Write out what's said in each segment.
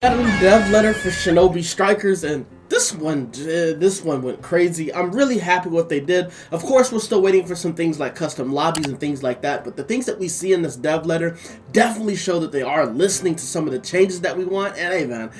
Got a new dev letter for Shinobi Strikers, and this one went crazy. I'm really happy with what they did. Of course, we're still waiting for some things like custom lobbies and things like that, but the things that we see in this dev letter definitely show that they are listening to some of the changes that we want. And hey, man,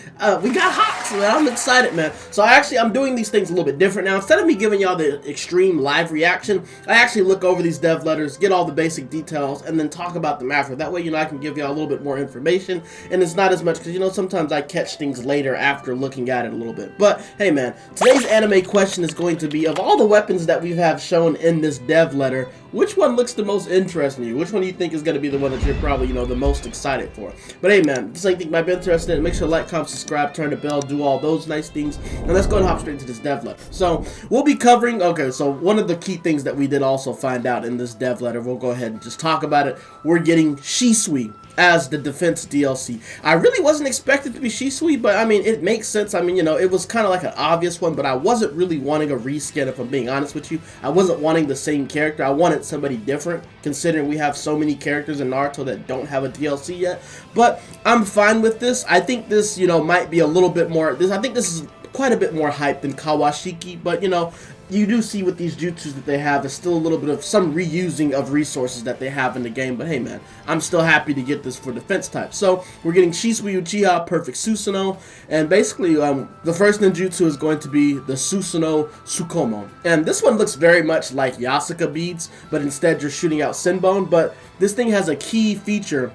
we got hot, so I'm excited, man. So I'm doing these things a little bit different now. Instead of me giving y'all the extreme live reaction, I actually look over these dev letters, get all the basic details, and then talk about them after. That way, I can give y'all a little bit more information, and it's not as much, because, sometimes I catch things later after looking at it a little bit. But hey, man, today's anime question is going to be, of all the weapons that we have shown in this dev letter, which one looks the most interesting to you? Which one do you think is going to be the one that you're probably, the most excited for? But hey, man, if this is anything you might be interested in, make sure to like, comment, subscribe, turn the bell, do all those nice things, and let's go and hop straight into this dev letter. So, we'll be covering, so one of the key things that we did also find out in this dev letter, we'll go ahead and just talk about it. We're getting Shisui as the defense DLC. I really wasn't expected to be Shisui, but I mean, it makes sense. I mean, it was kind of like an obvious one, but I wasn't really wanting a reskin, if I'm being honest with you. I wasn't wanting the same character. I wanted somebody different, considering we have so many characters in Naruto that don't have a DLC yet. But I'm fine with this. I think this, might be a little bit more, I think this is quite a bit more hype than Kawashiki, but you do see with these jutsus that they have, there's still a little bit of some reusing of resources that they have in the game, but hey, man, I'm still happy to get this for defense type. So we're getting Shisui Uchiha Perfect Susanoo, and basically the first ninjutsu is going to be the Susanoo Tsukumo, and this one looks very much like Yasuka beads, but instead you're shooting out Sinbone. But this thing has a key feature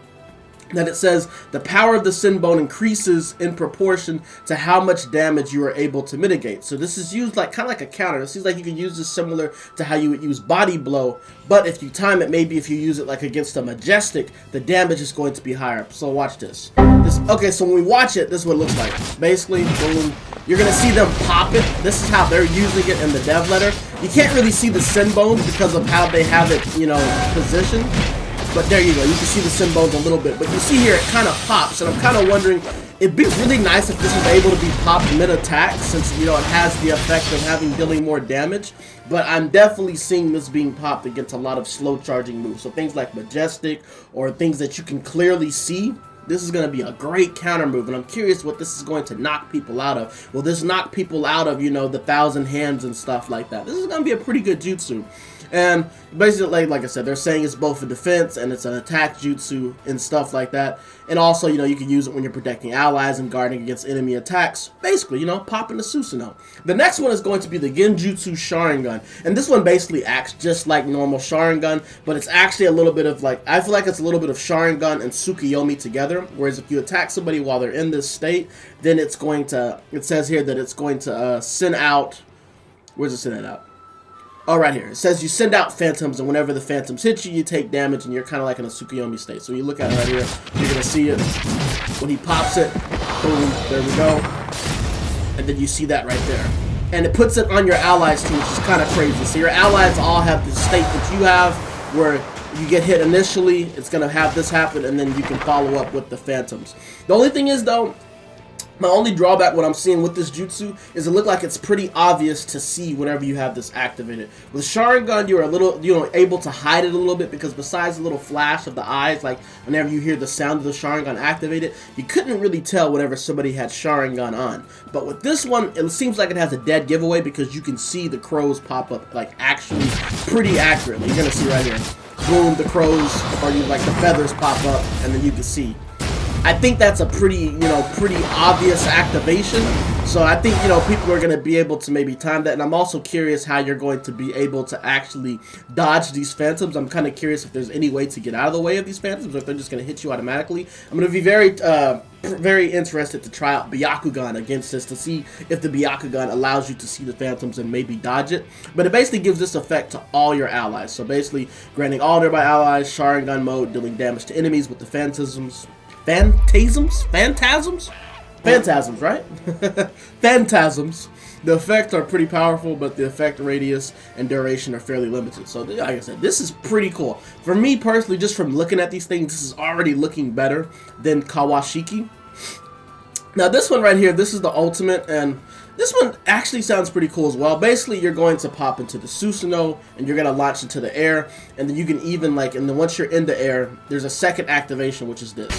that it says the power of the Sinbone increases in proportion to how much damage you are able to mitigate. So this is used kind of like a counter. It seems like you can use this similar to how you would use body blow, but if you time it, maybe if you use it like against a majestic, the damage is going to be higher. So watch this. Okay, so when we watch it, this is what it looks like. Basically, boom, you're gonna see them pop it. This is how they're using it in the dev letter. You can't really see the Sinbones because of how they have it, positioned. But there you go, you can see the Sinbones a little bit. But you see here, it kind of pops, and I'm kind of wondering, it'd be really nice if this was able to be popped mid-attack, since, it has the effect of dealing more damage. But I'm definitely seeing this being popped against a lot of slow charging moves. So things like Majestic, or things that you can clearly see, this is going to be a great counter move, and I'm curious what this is going to knock people out of. Will this knock people out of, the 1,000 hands and stuff like that? This is going to be a pretty good jutsu. And basically, like I said, they're saying it's both a defense and it's an attack jutsu and stuff like that. And also, you can use it when you're protecting allies and guarding against enemy attacks. Basically, popping the Susanoo. The next one is going to be the Genjutsu Sharingan. And this one basically acts just like normal Sharingan, but it's actually a little bit of I feel like it's a little bit of Sharingan and Tsukuyomi together. Whereas if you attack somebody while they're in this state, then it's going to, it says here that it's going to send out, where's it send it out? Oh, right here. It says you send out phantoms, and whenever the phantoms hit you, you take damage, and you're kind of like in a Tsukuyomi state. So you look at it right here, you're going to see it. When he pops it, boom, there we go. And then you see that right there. And it puts it on your allies too, which is kind of crazy. So your allies all have the state that you have, where you get hit initially, it's going to have this happen, and then you can follow up with the phantoms. The only thing is, though, my only drawback, what I'm seeing with this jutsu, is it look like it's pretty obvious to see whenever you have this activated. With Sharingan, you're a little, able to hide it a little bit, because besides the little flash of the eyes, like whenever you hear the sound of the Sharingan activated, you couldn't really tell whenever somebody had Sharingan on. But with this one, it seems like it has a dead giveaway, because you can see the crows pop up, actually pretty accurately. You're gonna see right here. Boom, the crows, or the feathers pop up, and then you can see. I think that's a pretty obvious activation. So I think, people are going to be able to maybe time that. And I'm also curious how you're going to be able to actually dodge these phantoms. I'm kind of curious if there's any way to get out of the way of these phantoms, or if they're just going to hit you automatically. I'm going to be very interested to try out Byakugan against this, to see if the Byakugan allows you to see the phantoms and maybe dodge it. But it basically gives this effect to all your allies. So basically, granting all nearby allies Sharingan mode, dealing damage to enemies with the phantasms. Phantasms, right? Phantasms. The effects are pretty powerful, but the effect radius and duration are fairly limited. So, like I said, this is pretty cool. For me personally, just from looking at these things, this is already looking better than Kawashiki. Now, this one right here, this is the ultimate, and this one actually sounds pretty cool as well. Basically, you're going to pop into the Susanoo, and you're going to launch into the air, and then you can even, and then once you're in the air, there's a second activation, which is this.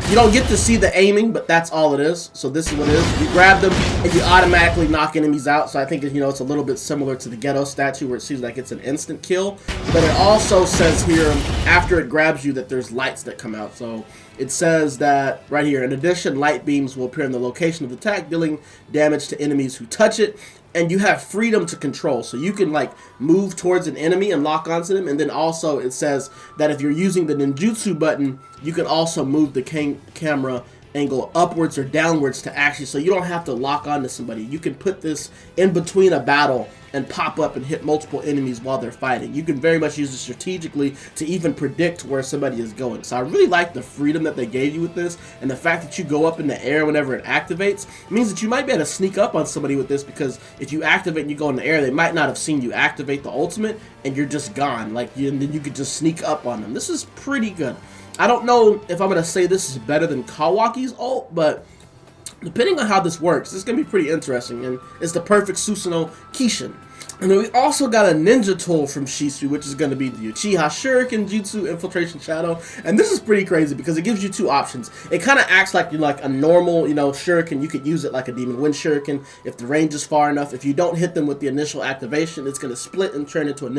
You don't get to see the aiming, but that's all it is. So this is what it is. You grab them and you automatically knock enemies out. So I think, you know, it's a little bit similar to the ghetto statue where it seems like it's an instant kill. But it also says here, after it grabs you, that there's lights that come out. So it says that right here, in addition, light beams will appear in the location of the attack, dealing damage to enemies who touch it. And you have freedom to control, so you can like move towards an enemy and lock onto them. And then also it says that if you're using the ninjutsu button, you can also move the camera angle upwards or downwards to actually, so you don't have to lock onto somebody. You can put this in between a battle and pop up and hit multiple enemies while they're fighting. You can very much use it strategically to even predict where somebody is going. So I really like the freedom that they gave you with this, and the fact that you go up in the air whenever it activates means that you might be able to sneak up on somebody with this, because if you activate and you go in the air, they might not have seen you activate the ultimate and you're just gone. Like, and then you could just sneak up on them. This is pretty good. I don't know if I'm going to say this is better than Kawaki's ult, but depending on how this works, this is going to be pretty interesting, and it's the perfect Susanoo Kishin. And then we also got a ninja tool from Shisui, which is going to be the Uchiha Shuriken Jutsu Infiltration Shadow. And this is pretty crazy because it gives you two options. It kind of acts like a normal, you know, Shuriken. You could use it like a Demon Wind Shuriken if the range is far enough. If you don't hit them with the initial activation, it's going to split and turn into a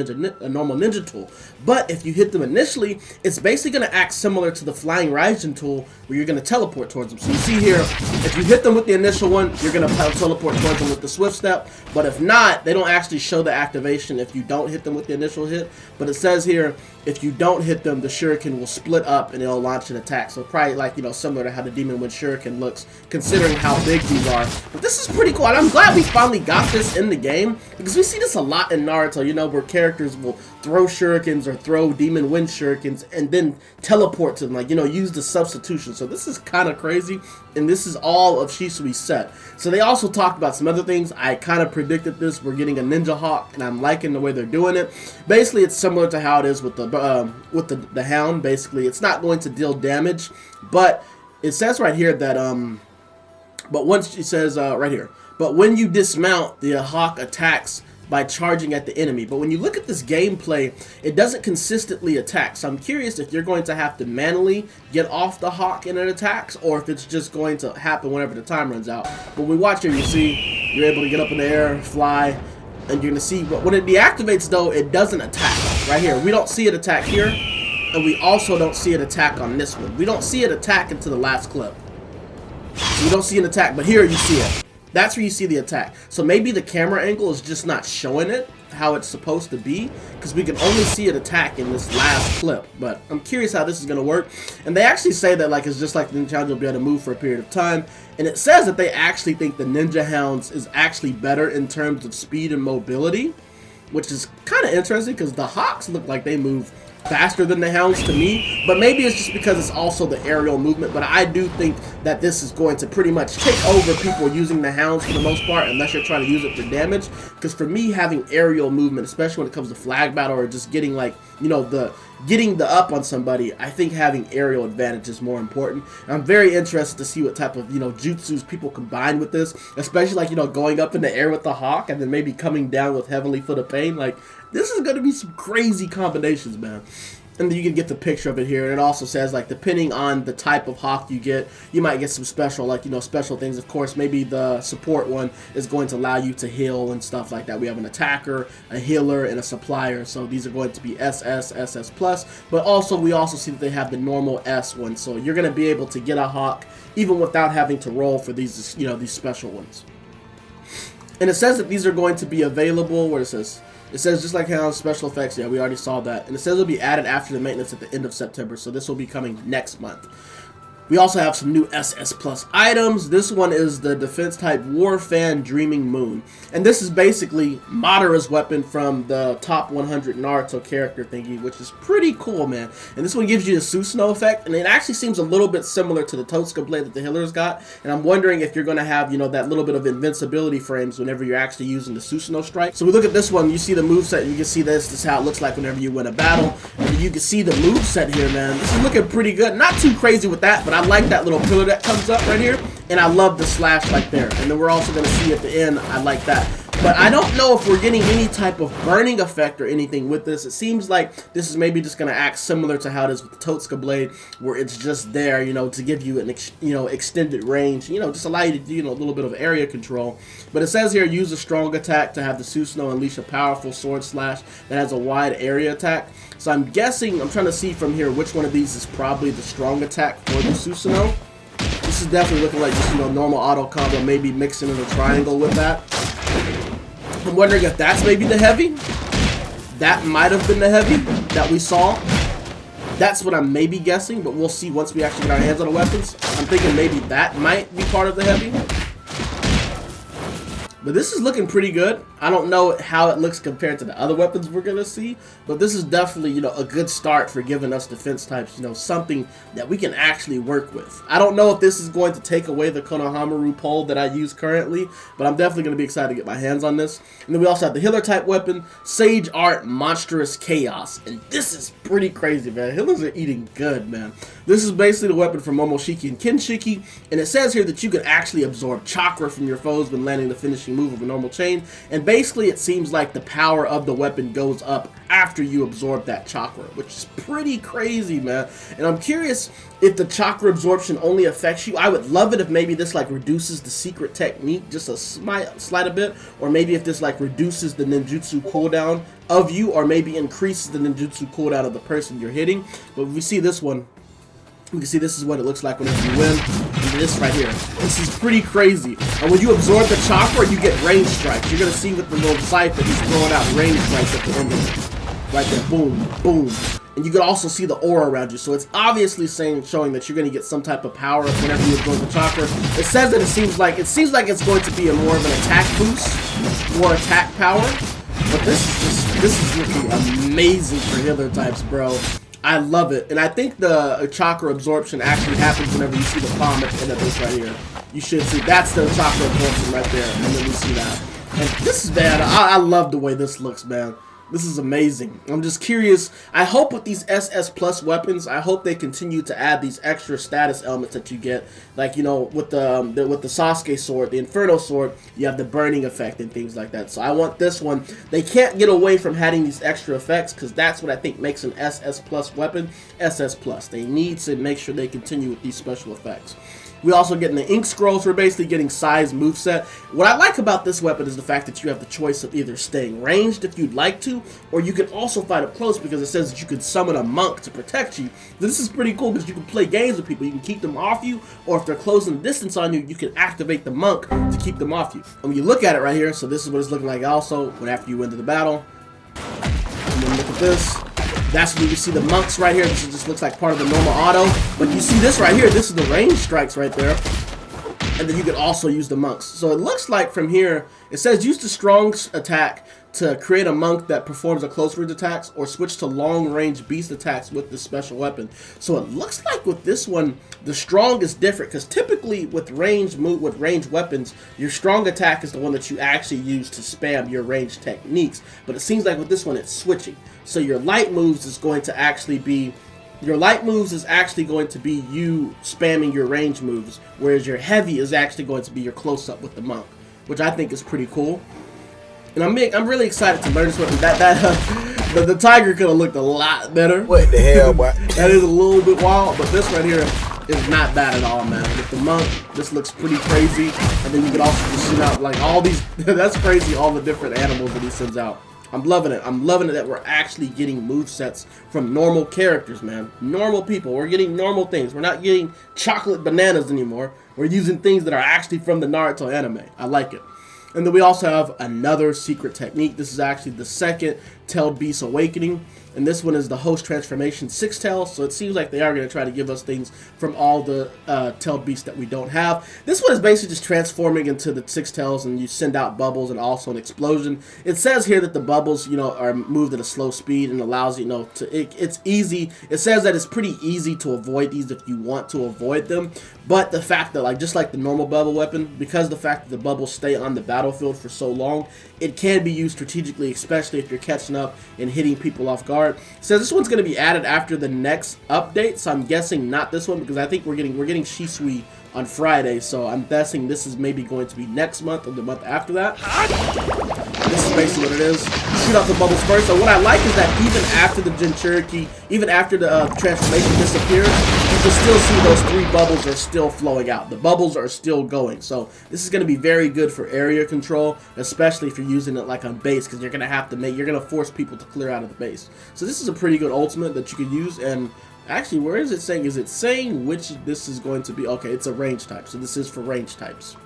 normal ninja tool. But if you hit them initially, it's basically going to act similar to the Flying Raijin tool, where you're going to teleport towards them. So you see here, if you hit them with the initial one, you're going to teleport towards them with the Swift Step. But if not, they don't actually show the activation if you don't hit them with the initial hit. But it says here, if you don't hit them, the Shuriken will split up and it'll launch an attack. So probably like, you know, similar to how the Demon Wind Shuriken looks, considering how big these are. But this is pretty cool, and I'm glad we finally got this in the game, because we see this a lot in Naruto, you know, where characters will throw Shurikens or throw Demon Wind Shurikens and then teleport to them, like, you know, use the substitution. So this is kind of crazy, and this is all of Shisui's set. So they also talked about some other things. I kind of predicted this. We're getting a Ninja Hawk, and I'm liking the way they're doing it. Basically, it's similar to how it is with the Hound. Basically, it's not going to deal damage, but it says right here that but once it says right here, but when you dismount, the Hawk attacks by charging at the enemy. But when you look at this gameplay, it doesn't consistently attack. So I'm curious if you're going to have to manually get off the Hawk and it attacks, or if it's just going to happen whenever the time runs out. But when we watch here, you see you're able to get up in the air, fly, and you're going to see, but when it deactivates though, it doesn't attack. Right here, we don't see it attack here, and we also don't see it attack on this one. We don't see it attack into the last clip. You don't see an attack, but here you see it. That's where you see the attack. So maybe the camera angle is just not showing it how it's supposed to be, because we can only see it attack in this last clip. But I'm curious how this is going to work. And they actually say that like it's just like the Ninja Hounds will be able to move for a period of time. And it says that they actually think the Ninja Hounds is actually better in terms of speed and mobility, which is kind of interesting because the Hawks look like they move faster than the Hounds to me, but maybe it's just because it's also the aerial movement. But I do think that this is going to pretty much take over people using the Hounds for the most part, unless you're trying to use it for damage. Because for me, having aerial movement, especially when it comes to flag battle or just getting like, you know, getting the up on somebody, I think having aerial advantage is more important. And I'm very interested to see what type of, you know, jutsus people combine with this, especially like, you know, going up in the air with the Hawk and then maybe coming down with Heavenly Foot of Pain. Like, this is going to be some crazy combinations, man. And then you can get the picture of it here. And it also says, like, depending on the type of Hawk you get, you might get some special, like, you know, special things. Of course, maybe the support one is going to allow you to heal and stuff like that. We have an attacker, a healer, and a supplier. So these are going to be SS, SS+. But also, we also see that they have the normal S one. So you're going to be able to get a Hawk even without having to roll for these, you know, these special ones. And it says that these are going to be available, where it says just like how special effects, yeah, we already saw that. And it says it'll be added after the maintenance at the end of September, so this will be coming next month. We also have some new SS Plus items. This one is the defense type War Fan Dreaming Moon. And this is basically Madara's weapon from the top 100 Naruto character thingy, which is pretty cool, man. And this one gives you the Susanoo effect, and it actually seems a little bit similar to the Totsuka blade that the healer's got. And I'm wondering if you're going to have, you know, that little bit of invincibility frames whenever you're actually using the Susanoo strike. So we look at this one, you see the moveset, and you can see this is how it looks like whenever you win a battle. And you can see the moveset here, man. This is looking pretty good. Not too crazy with that, but I like that little pillar that comes up right here, and I love the slash like there. And then we're also going to see at the end, I like that. But I don't know if we're getting any type of burning effect or anything with this. It seems like this is maybe just going to act similar to how it is with the Totsuka blade, where it's just there, you know, to give you an extended range, you know, just allow you to do, a little bit of area control. But it says here, use a strong attack to have the Susanoo unleash a powerful sword slash that has a wide area attack. So I'm guessing, I'm trying to see from here which one of these is probably the strong attack for the Susanoo. This is definitely looking like just, normal auto combo, maybe mixing in a triangle with that. I'm wondering if that's maybe the heavy. That might have been the heavy that we saw. That's what I'm maybe guessing, but we'll see once we actually get our hands on the weapons. I'm thinking maybe that might be part of the heavy. But this is looking pretty good. I don't know how it looks compared to the other weapons we're going to see, but this is definitely, a good start for giving us defense types, something that we can actually work with. I don't know if this is going to take away the Konohamaru pole that I use currently, but I'm definitely going to be excited to get my hands on this. And then we also have the healer type weapon, Sage Art Monstrous Chaos. And this is pretty crazy, man. Healers are eating good, man. This is basically the weapon from Momoshiki and Kinshiki, and it says here that you can actually absorb chakra from your foes when landing the finishing move of a normal chain, and basically it seems like the power of the weapon goes up after you absorb that chakra, which is pretty crazy, man. And I'm curious if the chakra absorption only affects you. I would love it if maybe this like reduces the secret technique just a slight bit, or maybe if this like reduces the ninjutsu cooldown of you, or maybe increases the ninjutsu cooldown of the person you're hitting. But if we see this one, we can see this is what it looks like whenever you win. And this right here, this is pretty crazy. And when you absorb the chakra, you get range strikes. You're gonna see with the little siphon, he's throwing out range strikes at the end of it. Right there, boom, boom. And you can also see the aura around you. So it's obviously showing that you're gonna get some type of power whenever you absorb the chakra. It says that it seems like it's going to be a more of an attack boost, more attack power. But this is looking amazing for healer types, bro. I love it, and I think the chakra absorption actually happens whenever you see the palm at the end of this right here. You should see, that's the chakra absorption right there, and then we see that. And this is bad. I love the way this looks, man. This is amazing. I'm just curious. I hope with these SS Plus weapons, I hope they continue to add these extra status elements that you get. Like, with the Sasuke sword, the Inferno sword, you have the burning effect and things like that. So I want this one. They can't get away from having these extra effects, because that's what I think makes an SS Plus weapon SS Plus. They need to make sure they continue with these special effects. We also getting the ink scrolls. We're basically getting size moveset. What I like about this weapon is the fact that you have the choice of either staying ranged if you'd like to, or you can also fight up close, because it says that you can summon a monk to protect you. This is pretty cool because you can play games with people. You can keep them off you, or if they're closing distance on you, you can activate the monk to keep them off you. And when you look at it right here, so this is what it's looking like also when after you enter the battle. And then look at this. That's when you see the monks right here. This just looks like part of the normal auto. But you see this right here. This is the range strikes right there. And then you can also use the monks. So it looks like from here, it says use the strong attack to create a monk that performs a close range attacks, or switch to long range beast attacks with this special weapon. So it looks like with this one, the strong is different, because typically with range weapons, your strong attack is the one that you actually use to spam your range techniques. But it seems like with this one, it's switching. So your light moves is going to actually be you spamming your range moves, whereas your heavy is actually going to be your close-up with the monk, which I think is pretty cool. And I'm really excited to learn this weapon. The tiger could have looked a lot better. What the hell, boy? That is a little bit wild, but this right here is not bad at all, man. With the monk, this looks pretty crazy. And then you can also just send out like all these, that's crazy, all the different animals that he sends out. I'm loving it. I'm loving it that we're actually getting movesets from normal characters, man. Normal people. We're getting normal things. We're not getting chocolate bananas anymore. We're using things that are actually from the Naruto anime. I like it. And then we also have another secret technique. This is actually the second Tailed Beast Awakening. And this one is the Host Transformation 6 Tails. So it seems like they are going to try to give us things from all the Tailed Beasts that we don't have. This one is basically just transforming into the 6 Tails, and you send out bubbles and also an explosion. It says here that the bubbles, are moved at a slow speed and allows you, it's easy. It says that it's pretty easy to avoid these if you want to avoid them. But the fact that, just like the normal bubble weapon, because the fact that the bubbles stay on the battlefield for so long, it can be used strategically, especially if you're catching up and hitting people off guard. It says this one's going to be added after the next update, so I'm guessing not this one, because I think we're getting Shisui on Friday, so I'm guessing this is maybe going to be next month or the month after that. This is basically what it is. Shoot out the bubbles first. So what I like is that even after the Jinchuriki, even after the transformation disappears, you can still see those 3 bubbles are still flowing out. The bubbles are still going. So this is going to be very good for area control, especially if you're using it like on base, because you're going to have to you're going to force people to clear out of the base. So this is a pretty good ultimate that you can use. And actually, where is it saying? Is it saying which this is going to be? Okay, it's a range type. So this is for range types.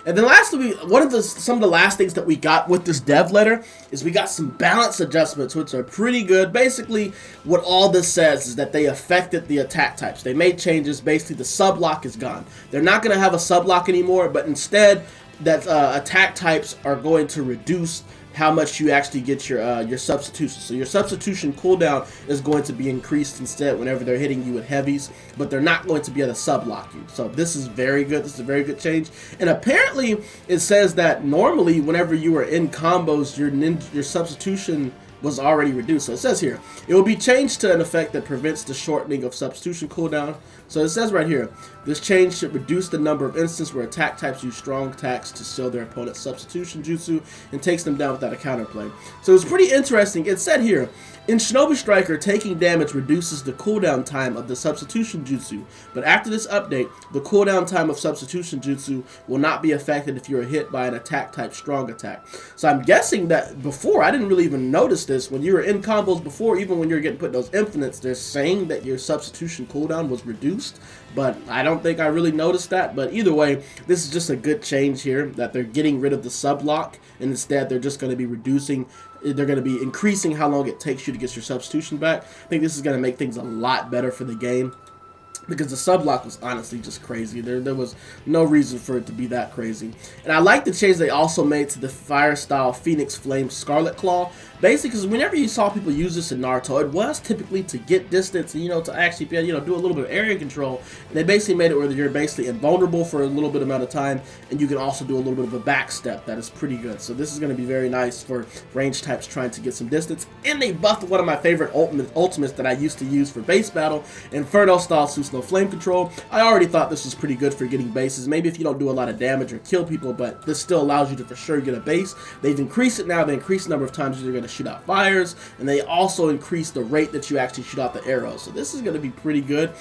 And then lastly, some of the last things that we got with this dev letter is we got some balance adjustments, which are pretty good. Basically, what all this says is that they affected the attack types. They made changes. Basically, the sublock is gone. They're not going to have a sublock anymore, but instead, that attack types are going to reduce how much you actually get your substitution. So your substitution cooldown is going to be increased instead whenever they're hitting you with heavies, but they're not going to be able to sublock you. So this is very good. This is a very good change. And apparently it says that normally whenever you were in combos, your substitution was already reduced. So it says here, it will be changed to an effect that prevents the shortening of substitution cooldown. So it says right here, this change should reduce the number of instances where attack types use strong attacks to show their opponent's substitution jutsu and takes them down without a counterplay. So it's pretty interesting. It said here, in Shinobi Striker, taking damage reduces the cooldown time of the substitution jutsu, but after this update, the cooldown time of substitution jutsu will not be affected if you are hit by an attack type strong attack. So I'm guessing that before, I didn't really even notice this, when you were in combos before, even when you were getting put those infinites, they're saying that your substitution cooldown was reduced, but I don't think I really noticed that. But either way, this is just a good change here, that they're getting rid of the sublock, and instead they're just going to be they're going to be increasing how long it takes you to get your substitution back. I think this is going to make things a lot better for the game, because the sublock was honestly just crazy. There was no reason for it to be that crazy. And I like the change they also made to the fire style Phoenix Flame Scarlet Claw. Basically, because whenever you saw people use this in Naruto, it was typically to get distance and, to actually be able, do a little bit of area control. And they basically made it where you're basically invulnerable for a little bit amount of time, and you can also do a little bit of a back step. That is pretty good. So this is going to be very nice for range types trying to get some distance. And they buffed one of my favorite ultimates that I used to use for base battle, Inferno style Susanoo Flame Control. I already thought this was pretty good for getting bases. Maybe if you don't do a lot of damage or kill people, but this still allows you to for sure get a base. They've increased it now. They increased the number of times you're going to shoot out fires, and they also increased the rate that you actually shoot out the arrows. So this is going to be pretty good.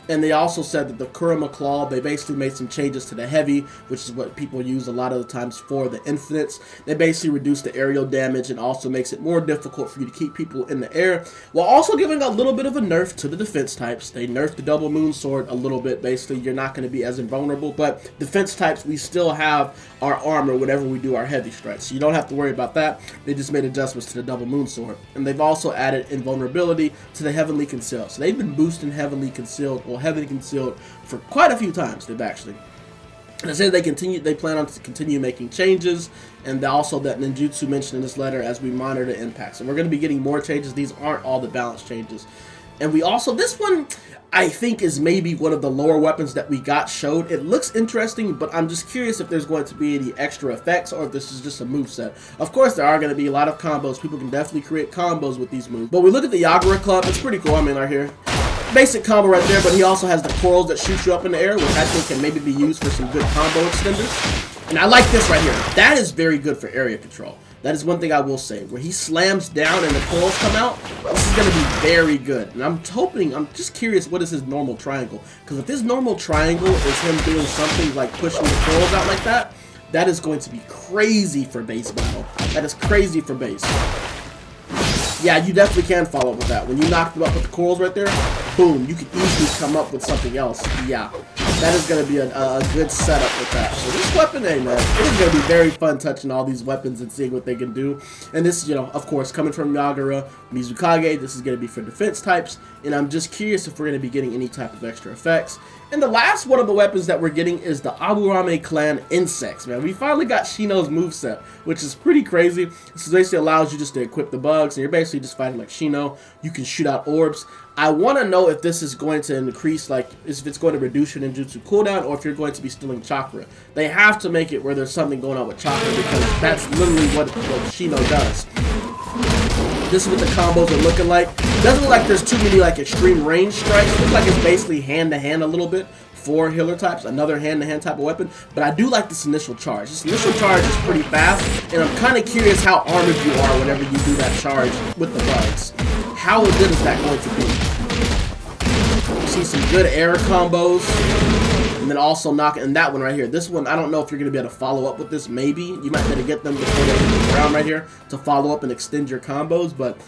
And they also said that the Kurama Claw, they basically made some changes to the heavy, which is what people use a lot of the times for the infinites. They basically reduce the aerial damage and also makes it more difficult for you to keep people in the air, while also giving a little bit of a nerf to the defense types. They nerfed the Double Moon Sword a little bit. Basically, you're not going to be as invulnerable, but defense types, we still have our armor whenever we do our heavy strikes. So you don't have to worry about that. They just made adjustments to the Double Moon Sword. And they've also added invulnerability to the Heavenly Concealed. So they've been boosting Heavenly Concealed, or Heavenly Concealed, for quite a few times. They've actually. And it says they plan on to continue making changes, and also that ninjutsu mentioned in this letter as we monitor the impacts. And we're going to be getting more changes. These aren't all the balance changes. And we also, this one, I think, is maybe one of the lower weapons that we got showed. It looks interesting, but I'm just curious if there's going to be any extra effects or if this is just a moveset. Of course, there are going to be a lot of combos. People can definitely create combos with these moves. But we look at the Yagura Club. It's pretty cool. I mean, right here. Basic combo right there, but he also has the corals that shoot you up in the air, which I think can maybe be used for some good combo extenders. And I like this right here. That is very good for area control. That is one thing I will say. Where he slams down and the corals come out, this is going to be very good. And I'm just curious, what is his normal triangle? Because if his normal triangle is him doing something like pushing the corals out like that, that is going to be crazy for base battle. That is crazy for base. Yeah, you definitely can follow up with that. When you knock them up with the corals right there, boom, you can easily come up with something else. Yeah, that is going to be a good setup with that. So this weapon, hey man, it is going to be very fun touching all these weapons and seeing what they can do. And this, of course, coming from Yagura Mizukage, this is going to be for defense types. And I'm just curious if we're going to be getting any type of extra effects. And the last one of the weapons that we're getting is the Aburame Clan Insects, man. We finally got Shino's moveset, which is pretty crazy. This basically allows you just to equip the bugs, and you're basically just fighting like Shino. You can shoot out orbs. I want to know if this is going to increase, like, if it's going to reduce your ninjutsu cooldown, or if you're going to be stealing chakra. They have to make it where there's something going on with chakra, because that's literally what Shino does. This is what the combos are looking like. It doesn't look like there's too many like extreme range strikes. It looks like it's basically hand-to-hand a little bit for healer types, another hand-to-hand type of weapon, but I do like this initial charge. This initial charge is pretty fast, and I'm kind of curious how armored you are whenever you do that charge with the bugs. How good is that going to be? You see some good air combos, and then also knocking, and that one right here. This one, I don't know if you're going to be able to follow up with this, maybe. You might be able to get them before they hit the ground right here to follow up and extend your combos, but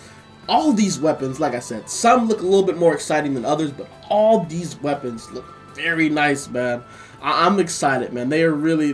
all these weapons, like I said, some look a little bit more exciting than others, but all these weapons look very nice, man. I'm excited, man. They're really,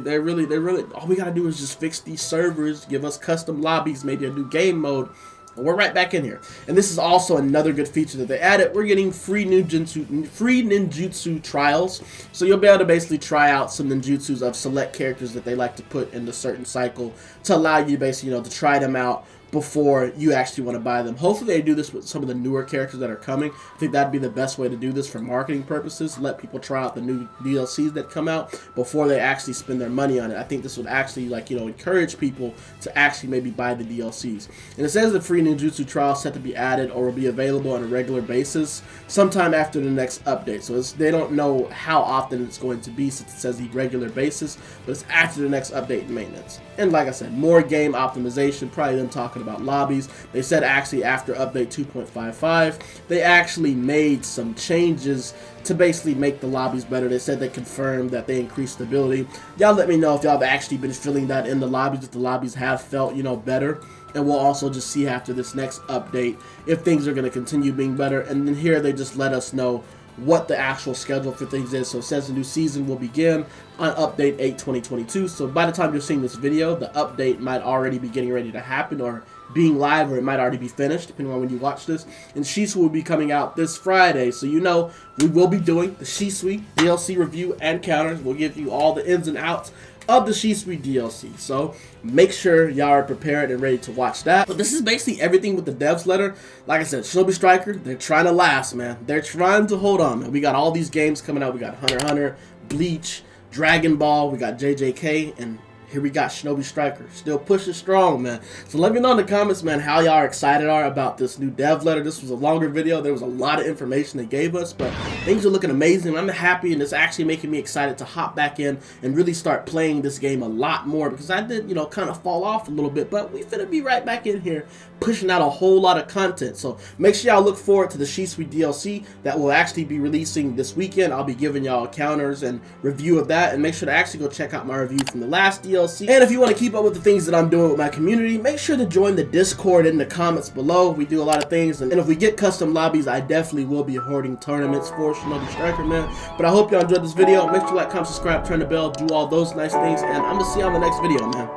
all we gotta do is just fix these servers, give us custom lobbies, maybe a new game mode, and we're right back in here. And this is also another good feature that they added. We're getting free ninjutsu trials, so you'll be able to basically try out some ninjutsus of select characters that they like to put in a certain cycle to allow you basically, you know, to try them out before you actually want to buy them. Hopefully they do this with some of the newer characters that are coming. I think that'd be the best way to do this for marketing purposes. Let people try out the new DLCs that come out before they actually spend their money on it. I think this would actually, like, you know, encourage people to actually maybe buy the DLCs. And it says the free ninjutsu trial set to be added or will be available on a regular basis sometime after the next update. So they don't know how often it's going to be since it says the regular basis, but it's after the next update and maintenance. And like I said, more game optimization, probably them talking about lobbies. They said actually after update 2.55, they actually made some changes to basically make the lobbies better. They said they confirmed that they increased stability. Y'all let me know if y'all have actually been feeling that in the lobbies, if the lobbies have felt, you know, better. And we'll also just see after this next update if things are going to continue being better. And then here they just let us know what the actual schedule for things is. So it says the new season will begin on update 8/2022. So by the time you're seeing this video, the update might already be getting ready to happen or being live, or it might already be finished depending on when you watch this. And Shisui will be coming out this Friday, so you know we will be doing the Shisui DLC review and counters. We'll give you all the ins and outs of the Shisui DLC, so make sure y'all are prepared and ready to watch that. But this is basically everything with the devs letter. Like I said, Shinobi Striker, they're trying to last, man. They're trying to hold on, man. We got all these games coming out. We got Hunter x Hunter, Bleach, Dragon Ball, we got JJK, and here we got Shinobi Striker, still pushing strong, man. So let me know in the comments, man, how y'all excited are about this new dev letter. This was a longer video. There was a lot of information they gave us, but things are looking amazing. I'm happy, and it's actually making me excited to hop back in and really start playing this game a lot more, because I did, you know, kind of fall off a little bit, but we finna be right back in here pushing out a whole lot of content. So make sure y'all look forward to the Shisui DLC that will actually be releasing this weekend. I'll be giving y'all counters and review of that, and make sure to actually go check out my review from the last DLC. And if you want to keep up with the things that I'm doing with my community, make sure to join the Discord in the comments below. We do a lot of things, and if we get custom lobbies, I definitely will be hoarding tournaments for Shinobi Striker, man. But I hope y'all enjoyed this video. Make sure to like, comment, subscribe, turn the bell, do all those nice things, and I'm gonna see you on the next video, man.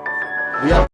We out.